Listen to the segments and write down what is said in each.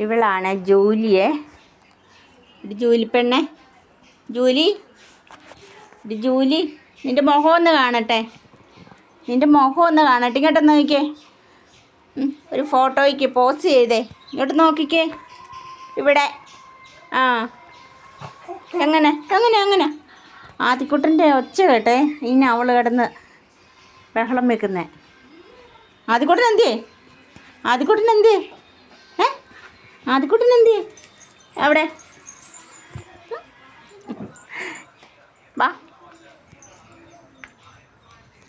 ഇവളാണ് ജൂലിയെ. ഇത് ജൂലി പെണ്ണെ. ജൂലി, ഇത് ജൂലി, നിൻ്റെ മുഖം ഒന്ന് കാണട്ടെ. നിൻ്റെ മുഖം ഒന്ന് കാണട്ടെ. ഇങ്ങോട്ടൊന്ന് നോക്കിക്കേ. ഒരു ഫോട്ടോയ്ക്ക് പോസ്റ്റ് ചെയ്തേ. ഇങ്ങോട്ട് നോക്കിക്കേ. ഇവിടെ. ആ, എങ്ങനെ എങ്ങനെ എങ്ങനെ ആദിക്കുട്ടൻ്റെ ഒച്ച കേട്ടെ. ഇനി അവൾ കിടന്ന് ബഹളം വെക്കുന്നേ. ആദിക്കുട്ടൻ എന്തിയേ? ആദിക്കുട്ടൻ എന്തിയേ? ആദിക്കുട്ടൻ എന്തിയേ? അവിടെ വാ.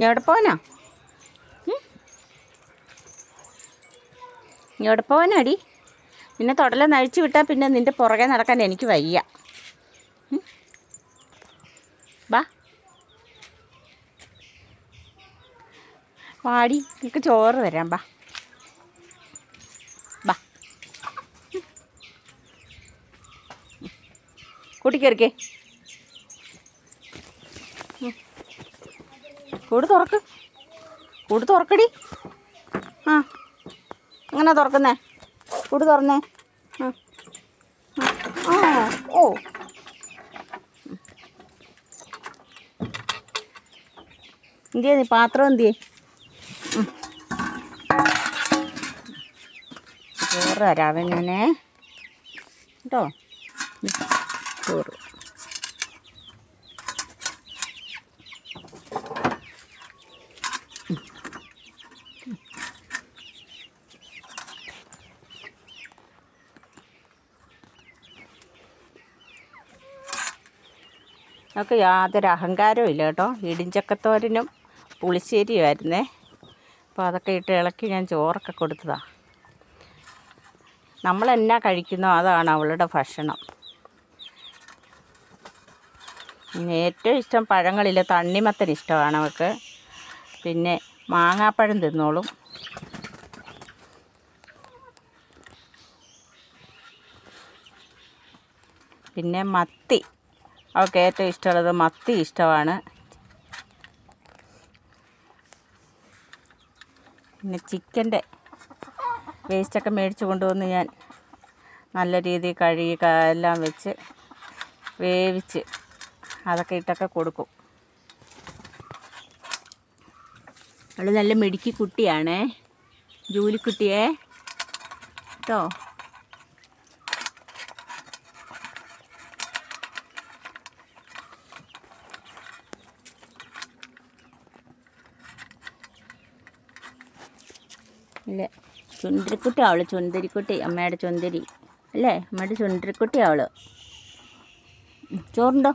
എവിടെ പോവാനാ? എവിടെ പോവാനാടി? നിന്നെ തൊടലെന്ന് അഴിച്ചു വിട്ടാൽ പിന്നെ നിൻ്റെ പുറകെ നടക്കാൻ എനിക്ക് വയ്യ. വാ വാടി, നിനക്ക് ചോറ് തരാം. വാ വാ, കൂട്ടിക്കേറിക്കേ. കൂട് തുറക്ക്. കൂട് തുറക്കടി. ആ, അങ്ങനെ തുറക്കുന്നേ. കൂട് തുറന്നേ. ആ, ഓ, എന്തിയേ നീ പാത്രം എന്തിയേ? ചോറ് തരാവേ ഞാനേ കേട്ടോ. ചോറ് നമുക്ക് യാതൊരു അഹങ്കാരവും ഇല്ല കേട്ടോ. ഇടിഞ്ചക്കത്തോരനും പുളിശ്ശേരിയുമായിരുന്നേ. അപ്പോൾ അതൊക്കെ ഇട്ട് ഇളക്കി ഞാൻ ചോറൊക്കെ കൊടുത്തതാണ്. നമ്മളെന്നാ കഴിക്കുന്നോ അതാണ് അവളുടെ ഭക്ഷണം. ഏറ്റവും ഇഷ്ടം പഴങ്ങളിൽ തണ്ണിമത്തൻ ഇഷ്ടമാണ് അവൾക്ക്. പിന്നെ മാങ്ങാപ്പഴം തിന്നോളും. പിന്നെ മത്തി, അവൾക്ക് ഏറ്റവും ഇഷ്ടമുള്ളത് മത്തി ഇഷ്ടമാണ്. പിന്നെ ചിക്കൻ്റെ വേസ്റ്റൊക്കെ മേടിച്ച് കൊണ്ടുവന്ന് ഞാൻ നല്ല രീതിയിൽ കഴുകി എല്ലാം വെച്ച് വേവിച്ച് അതൊക്കെ ഇട്ടൊക്കെ കൊടുക്കും. അവൾ നല്ല മിടുക്കി കുട്ടിയാണേ, ജൂലിക്കുട്ടിയേ കേട്ടോ. അല്ലേ ചുന്ദരിക്കുട്ടി അവൾ, ചുന്ദരിക്കുട്ടി, അമ്മയുടെ ചുന്ദരി അല്ലേ, അമ്മയുടെ ചുന്ദരിക്കുട്ടി അവൾ. ചോറുണ്ടോ?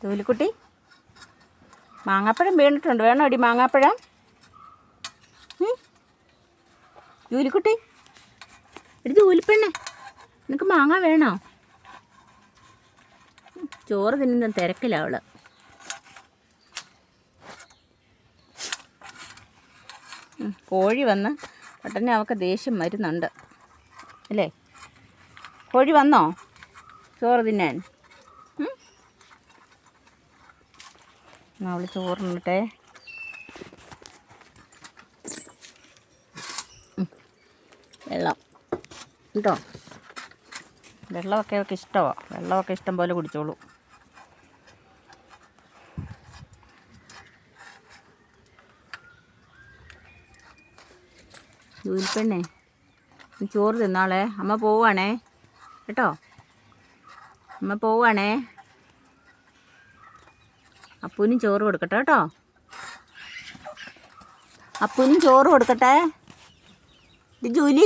ജൂലിക്കുട്ടി, മാങ്ങാപ്പഴം വീണിട്ടുണ്ട്. വേണോ അടി മാങ്ങാപ്പഴം? ജൂലിക്കുട്ടി, എടി ജൂലിപ്പെണ്ണേ, നിനക്ക് മാങ്ങ വേണോ? ചോറ് തിന്നുന്ന തിരക്കില്ല അവൾ. കോഴി വന്ന് പെട്ടെന്ന് അവൾക്ക് ദേഷ്യം വരുന്നുണ്ട് അല്ലേ? കോഴി വന്നോ ചോറ് തിന്നാൻ? അവൾ ചോറിന്നിട്ടെ. വെള്ളം കേട്ടോ. വെള്ളമൊക്കെ അവൾക്ക് ഇഷ്ടമാണ്. വെള്ളമൊക്കെ ഇഷ്ടം പോലെ കുടിച്ചോളൂ. ജൂലിപ്പെണ്ണേ, ചോറ് തിന്നാളെ. അമ്മ പോവുകയാണേ കേട്ടോ. അമ്മ പോവുകയാണേ. അപ്പൂനും ചോറ് കൊടുക്കട്ടെ കേട്ടോ. അപ്പൂനും ചോറ് കൊടുക്കട്ടെ. ഇത് ജൂലി.